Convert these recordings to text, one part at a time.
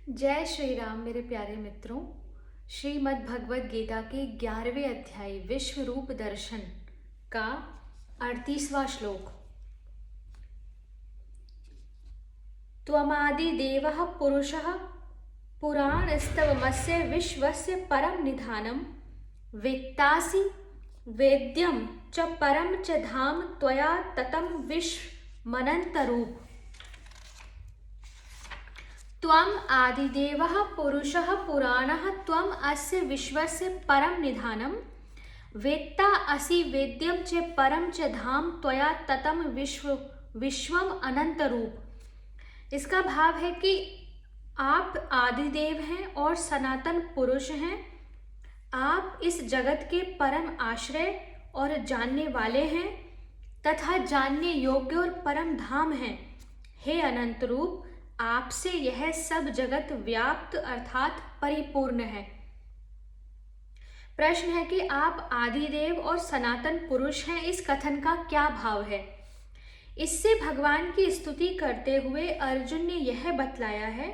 जय श्री राम मेरे प्यारे मित्रों। श्रीमद् भगवद गीता के 11वें अध्याय विश्व रूप दर्शन का 38वां श्लोक। त्वमादिदेवः पुरुषः पुराणस्तवमस्य विश्वस्य परम निधानं वेत्तासि वेद्यं च परम च धाम त्वया ततं विश्वमनन्तरूप। त्वम् आदिदेवः पुरुषः पुराणः त्वम् अस्य विश्वस्य परम निधानं वेत्ता असि वेद्यं च परम च धाम त्वया ततं विश्वम अनंत रूप। इसका भाव है कि आप आदिदेव हैं और सनातन पुरुष हैं। आप इस जगत के परम आश्रय और जानने वाले हैं तथा जानने योग्य और परम धाम हैं। हे अनंत रूप, आपसे यह सब जगत व्याप्त अर्थात परिपूर्ण है। प्रश्न है कि आप आदिदेव और सनातन पुरुष हैं, इस कथन का क्या भाव है। इससे भगवान की स्तुति करते हुए अर्जुन ने यह बतलाया है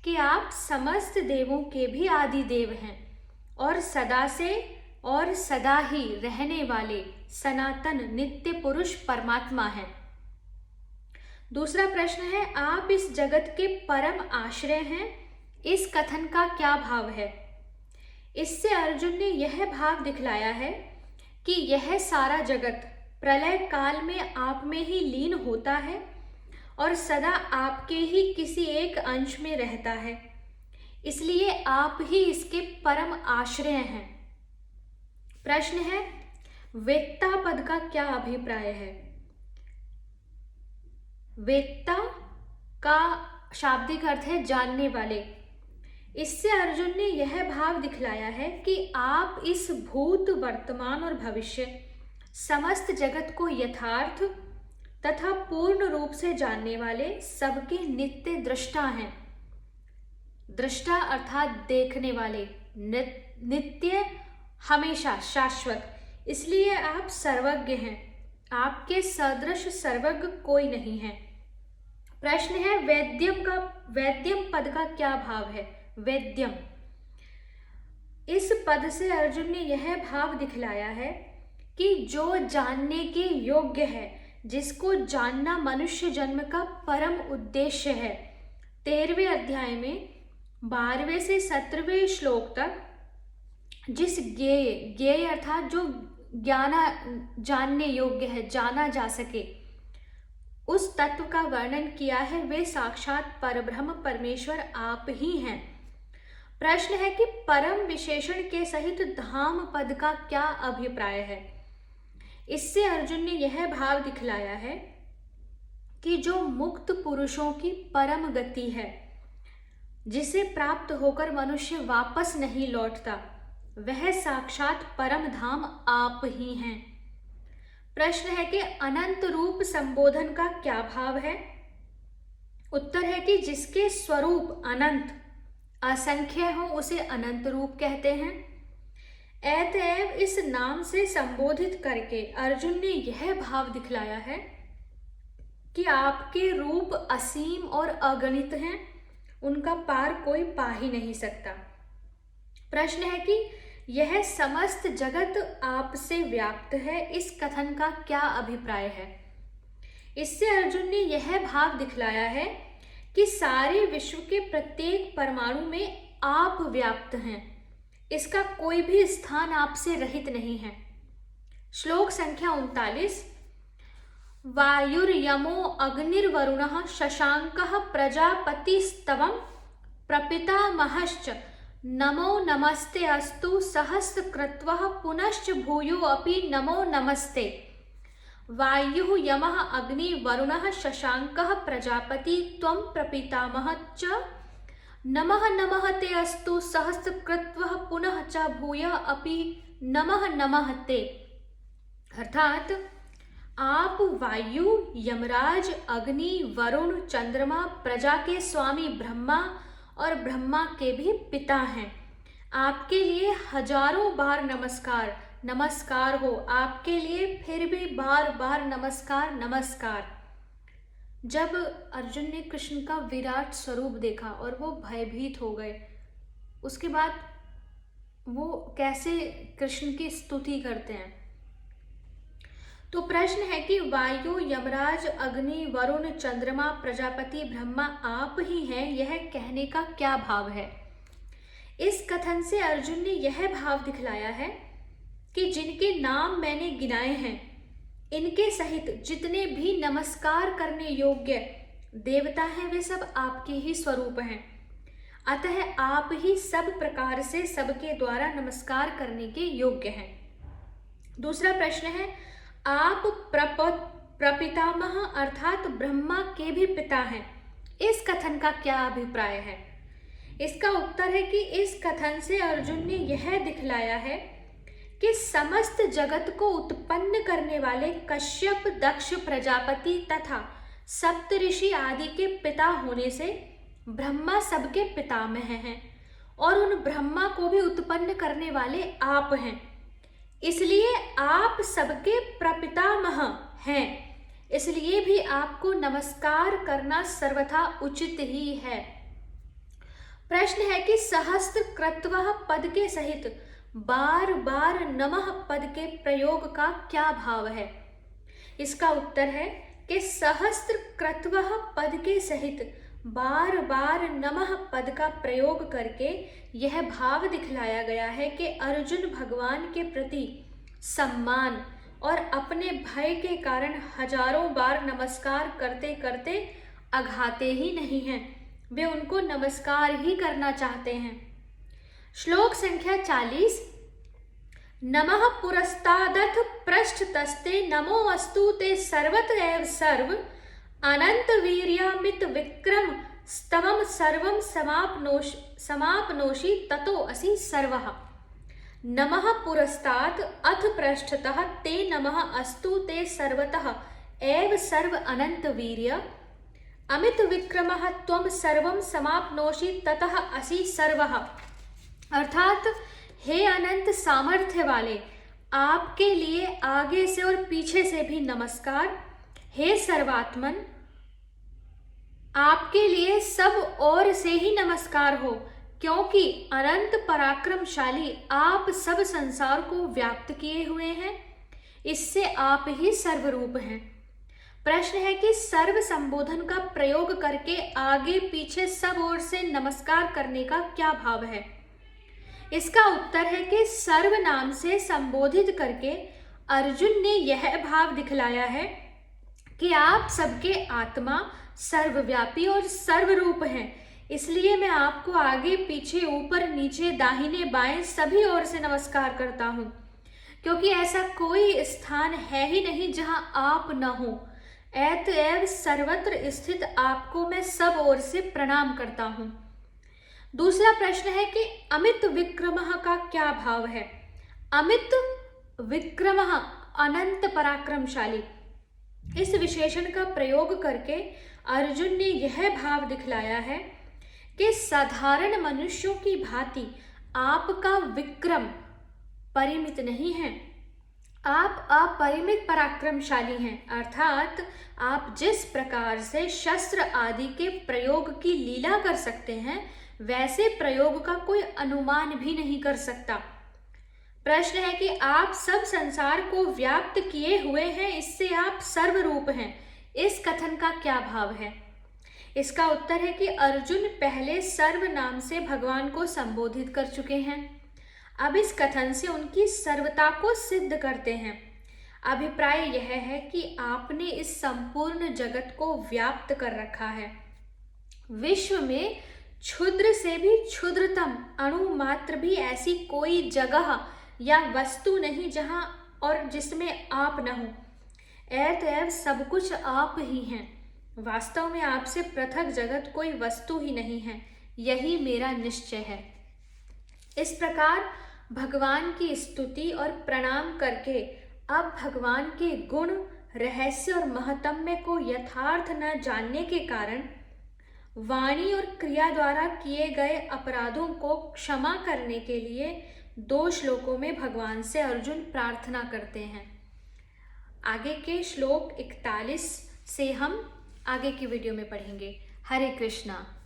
कि आप समस्त देवों के भी आदिदेव हैं और सदा से और सदा ही रहने वाले सनातन नित्य पुरुष परमात्मा हैं। दूसरा प्रश्न है, आप इस जगत के परम आश्रय हैं, इस कथन का क्या भाव है। इससे अर्जुन ने यह भाव दिखलाया है कि यह सारा जगत प्रलय काल में आप में ही लीन होता है और सदा आपके ही किसी एक अंश में रहता है, इसलिए आप ही इसके परम आश्रय हैं। प्रश्न है, वेत्ता पद का क्या अभिप्राय है। वेत्ता का शाब्दिक अर्थ है जानने वाले। इससे अर्जुन ने यह भाव दिखलाया है कि आप इस भूत वर्तमान और भविष्य समस्त जगत को यथार्थ तथा पूर्ण रूप से जानने वाले सबके नित्य दृष्टा हैं। दृष्टा अर्थात देखने वाले, नित्य हमेशा शाश्वत, इसलिए आप सर्वज्ञ हैं। आपके सदृश सर्वज्ञ कोई नहीं है। प्रश्न है, वेद्यम पद का क्या भाव है। वेद्यम, इस पद से अर्जुन ने यह भाव दिखलाया है कि जो जानने के योग्य है, जिसको जानना मनुष्य जन्म का परम उद्देश्य है। 13वें अध्याय में 12वें से 17वें श्लोक तक जिस ज्ञेय अर्थात जो जानने योग्य है, जाना जा सके, उस तत्व का वर्णन किया है, वे साक्षात परब्रह्म परमेश्वर आप ही हैं। प्रश्न है कि परम विशेषण के सहित धाम पद का क्या अभिप्राय है। इससे अर्जुन ने यह भाव दिखलाया है कि जो मुक्त पुरुषों की परम गति है, जिसे प्राप्त होकर मनुष्य वापस नहीं लौटता, वह साक्षात परम धाम आप ही हैं। प्रश्न है कि अनंत रूप संबोधन का क्या भाव है। उत्तर है कि जिसके स्वरूप अनंत असंख्य हो उसे अनंत रूप कहते हैं। अतएव इस नाम से संबोधित करके अर्जुन ने यह भाव दिखलाया है कि आपके रूप असीम और अगणित हैं, उनका पार कोई पा ही नहीं सकता। प्रश्न है कि यह समस्त जगत आपसे व्याप्त है, इस कथन का क्या अभिप्राय है। इससे अर्जुन ने यह भाव दिखलाया है कि सारे विश्व के प्रत्येक परमाणु में आप व्याप्त हैं, इसका कोई भी स्थान आपसे रहित नहीं है। श्लोक संख्या 39। वायुर्यमो अग्निर्वरुणः शशांकः प्रजापतिस्तवं प्रपितामहश्च नमो नमस्ते अस्तु सहस्रकृत्वः पुनश्च भूयो अपि नमो नमस्ते। वायुः यमः अग्नि वरुणः शशांकः प्रजापति त्वं प्रपितामहः च नमः नमः ते अस्तु सहस्रकृत्वः पुनः च भूय अपि नमः नमः ते। अर्थात आप वायु, यमराज, अग्नि, वरुण, चंद्रमा, प्रजा के स्वामी ब्रह्मा और ब्रह्मा के भी पिता हैं। आपके लिए हजारों बार नमस्कार नमस्कार हो, आपके लिए फिर भी बार बार नमस्कार नमस्कार। जब अर्जुन ने कृष्ण का विराट स्वरूप देखा और वो भयभीत हो गए, उसके बाद वो कैसे कृष्ण की स्तुति करते हैं। तो प्रश्न है कि वायु, यमराज, अग्नि, वरुण, चंद्रमा, प्रजापति, ब्रह्मा आप ही हैं, यह कहने का क्या भाव है। इस कथन से अर्जुन ने यह भाव दिखलाया है कि जिनके नाम मैंने गिनाए हैं, इनके सहित जितने भी नमस्कार करने योग्य देवता हैं, वे सब आपके ही स्वरूप हैं। अतः आप ही सब प्रकार से सबके द्वारा नमस्कार करने के योग्य हैं। दूसरा प्रश्न है, आप प्रपितामह अर्थात ब्रह्मा के भी पिता हैं, इस कथन का क्या अभिप्राय है। इसका उत्तर है कि इस कथन से अर्जुन ने यह दिखलाया है कि समस्त जगत को उत्पन्न करने वाले कश्यप, दक्ष, प्रजापति तथा सप्तऋषि आदि के पिता होने से ब्रह्मा सबके पितामह हैं और उन ब्रह्मा को भी उत्पन्न करने वाले आप हैं, इसलिए आप सबके प्रपितामह हैं, इसलिए भी आपको नमस्कार करना सर्वथा उचित ही है। प्रश्न है कि सहस्त्र क्रत्वः पद के सहित बार बार नमः पद के प्रयोग का क्या भाव है। इसका उत्तर है कि सहस्त्र क्रत्वः पद के सहित बार बार नमः पद का प्रयोग करके यह भाव दिखलाया गया है कि अर्जुन भगवान के प्रति सम्मान और अपने भय के कारण हजारों बार नमस्कार करते करते अघाते ही नहीं हैं, वे उनको नमस्कार ही करना चाहते हैं। श्लोक संख्या 40। नमः पुरस्तादथ पृष्ठतस्ते नमो अस्तु ते सर्वत एव सर्व अनंत वीर्यामित विक्रम स्तवम सर्वम समाप्नोषि ततो असि सर्वः। नमः पुरस्तात् अथ पृष्ठतः ते नमः अस्तु ते सर्वतः एव सर्व अनंत वीर्य अमित विक्रमः त्वं सर्वं समाप्नोषि ततः असि सर्वः। अर्थात हे अनंत सामर्थ्य वाले, आपके लिए आगे से और पीछे से भी नमस्कार। हे सर्वात्मन, आपके लिए सब ओर से ही नमस्कार हो, क्योंकि अनंत पराक्रमशाली आप सब संसार को व्याप्त किए हुए हैं, इससे आप ही सर्वरूप हैं। प्रश्न है कि सर्व संबोधन का प्रयोग करके आगे पीछे सब ओर से नमस्कार करने का क्या भाव है। इसका उत्तर है कि सर्व नाम से संबोधित करके अर्जुन ने यह भाव दिखलाया है कि आप सबके आत्मा, सर्वव्यापी और सर्वरूप हैं, इसलिए मैं आपको आगे पीछे ऊपर नीचे दाहिने बाएं सभी ओर से नमस्कार करता हूँ, क्योंकि ऐसा कोई स्थान है ही नहीं जहाँ आप न हो। अतएव सर्वत्र स्थित आपको मैं सब ओर से प्रणाम करता हूँ। दूसरा प्रश्न है कि अमित विक्रमः का क्या भाव है। अमित विक्रमः अनंत पराक्रमशाली, इस विशेषण का प्रयोग करके अर्जुन ने यह भाव दिखलाया है कि साधारण मनुष्यों की भांति आपका विक्रम परिमित नहीं है, आप अपरिमित पराक्रमशाली हैं। अर्थात आप जिस प्रकार से शस्त्र आदि के प्रयोग की लीला कर सकते हैं, वैसे प्रयोग का कोई अनुमान भी नहीं कर सकता। प्रश्न है कि आप सब संसार को व्याप्त किए हुए हैं, इससे आप सर्वरूप हैं, इस कथन का क्या भाव है। इसका उत्तर है कि अर्जुन पहले सर्व नाम से भगवान को संबोधित कर चुके हैं, अब इस कथन से उनकी सर्वता को सिद्ध करते हैं। अभिप्राय यह है कि आपने इस संपूर्ण जगत को व्याप्त कर रखा है। विश्व में क्षुद्र से भी क्षुद्रतम अणु मात्र भी ऐसी कोई जगह या वस्तु नहीं जहां और जिसमें आप न हो। अतएव सब कुछ आप ही हैं। वास्तव में आपसे पृथक जगत कोई वस्तु ही नहीं है, यही मेरा निश्चय है। इस प्रकार भगवान की स्तुति और प्रणाम करके अब भगवान के गुण, रहस्य और महत्म्य को यथार्थ न जानने के कारण वाणी और क्रिया द्वारा किए गए अपराधों को क्षमा करने के लिए 2 श्लोकों में भगवान से अर्जुन प्रार्थना करते हैं। आगे के श्लोक 41 से हम आगे की वीडियो में पढ़ेंगे। हरे कृष्णा।